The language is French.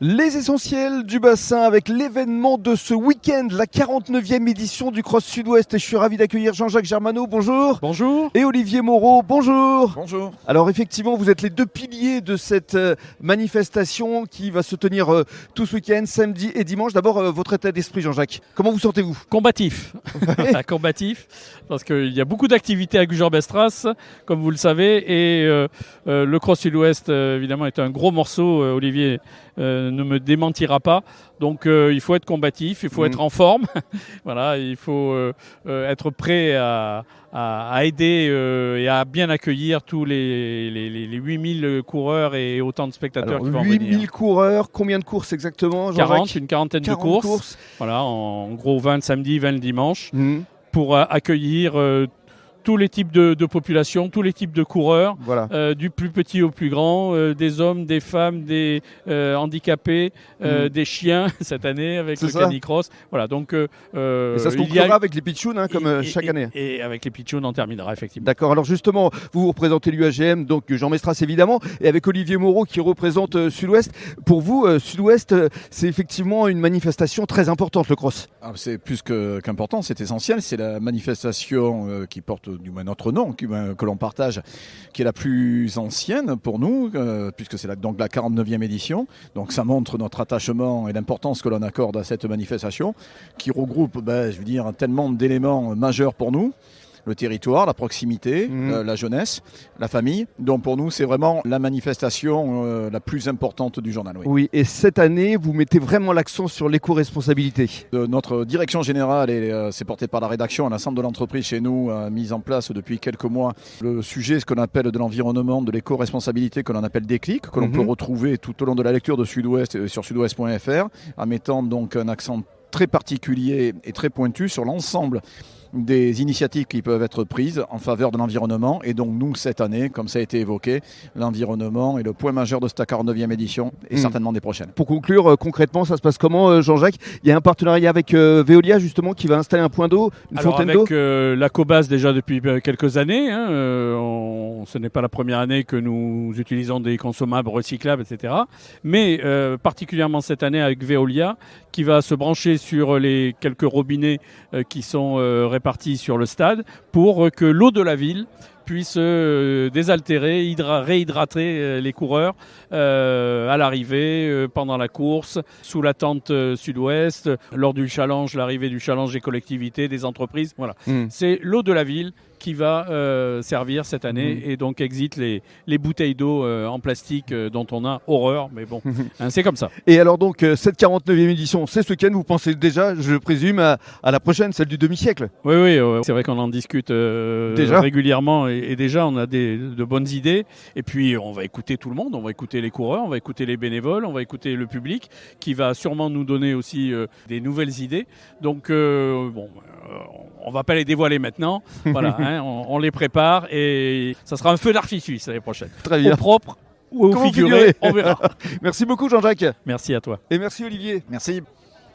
Les essentiels du bassin avec l'événement de ce week-end, la 49e édition du Cross Sud-Ouest. Et je suis ravi d'accueillir Jean-Jacques Germano, bonjour. Bonjour. Et Olivier Moreau, bonjour. Bonjour. Alors effectivement, vous êtes les deux piliers de cette manifestation qui va se tenir tout ce week-end, samedi et dimanche. D'abord, votre état d'esprit, Jean-Jacques. Comment vous sentez-vous ? Combatif. Combatif, parce qu'il y a beaucoup d'activités à Gujan-Mestras, comme vous le savez. Et le Cross Sud-Ouest, évidemment, est un gros morceau. Olivier ne me démentira pas. Donc il faut être combatif, il faut être en forme. Voilà, il faut être prêt à aider et à bien accueillir tous les 8000 coureurs et autant de spectateurs qui vont venir. 8000 coureurs, combien de courses exactement, Jean-Jacques ? Une quarantaine de courses. Voilà, en gros 20 le samedi, 20 le dimanche, pour accueillir tous les types de populations, tous les types de coureurs, voilà. Du plus petit au plus grand, des hommes, des femmes, des handicapés, des chiens cette année avec le canicross. Voilà, donc et ça se conclura avec les pitchouns comme chaque année. Et avec les pitchouns, on terminera effectivement. D'accord, alors justement, vous représentez l'UAGM, donc Jean Mestras évidemment, et avec Olivier Moreau qui représente Sud-Ouest. Pour vous, Sud-Ouest, c'est effectivement une manifestation très importante, le cross. C'est plus qu'important, c'est essentiel. C'est la manifestation qui porte du moins notre nom, que l'on partage, qui est la plus ancienne pour nous, puisque c'est donc la 49e édition. Donc ça montre notre attachement et l'importance que l'on accorde à cette manifestation, qui regroupe, tellement d'éléments majeurs pour nous. Le territoire, la proximité, la jeunesse, la famille. Donc pour nous, c'est vraiment la manifestation la plus importante du journal. Oui, et cette année, vous mettez vraiment l'accent sur l'éco-responsabilité. Notre direction générale, et c'est porté par la rédaction, l'ensemble de l'entreprise chez nous, a mis en place depuis quelques mois le sujet, ce qu'on appelle de l'environnement, de l'éco-responsabilité, que l'on appelle Déclic, que l'on peut retrouver tout au long de la lecture de Sud-Ouest sur sudouest.fr, en mettant donc un accent très particulier et très pointu sur l'ensemble des initiatives qui peuvent être prises en faveur de l'environnement. Et donc nous, cette année, comme ça a été évoqué, l'environnement est le point majeur de cette 49e édition et certainement des prochaines. Pour conclure, concrètement, ça se passe comment, Jean-Jacques ? Il y a un partenariat avec Veolia, justement, qui va installer un point d'eau, une fontaine d'eau ? Avec la Cobas déjà depuis quelques années. Ce n'est pas la première année que nous utilisons des consommables recyclables, etc. Mais particulièrement cette année avec Veolia, qui va se brancher sur les quelques robinets qui sont répartis sur le stade pour que l'eau de la ville puisse désaltérer, réhydrater les coureurs à l'arrivée, pendant la course, sous la tente Sud-Ouest, lors du challenge, l'arrivée du challenge des collectivités, des entreprises. Voilà. C'est l'eau de la ville qui va servir cette année et donc exit les bouteilles d'eau en plastique dont on a horreur, mais bon, c'est comme ça. Et alors donc, cette 49e édition, c'est ce week-end, vous pensez déjà, je présume, à la prochaine, celle du demi-siècle ? Oui, c'est vrai qu'on en discute déjà régulièrement et déjà on a de bonnes idées. Et puis on va écouter tout le monde, on va écouter les coureurs, on va écouter les bénévoles, on va écouter le public qui va sûrement nous donner aussi des nouvelles idées. Donc on va pas les dévoiler maintenant, voilà, on les prépare et ça sera un feu d'artifice l'année prochaine. Très bien. Au propre ou au figuré, on verra. Merci beaucoup Jean-Jacques. Merci à toi. Et merci Olivier. Merci.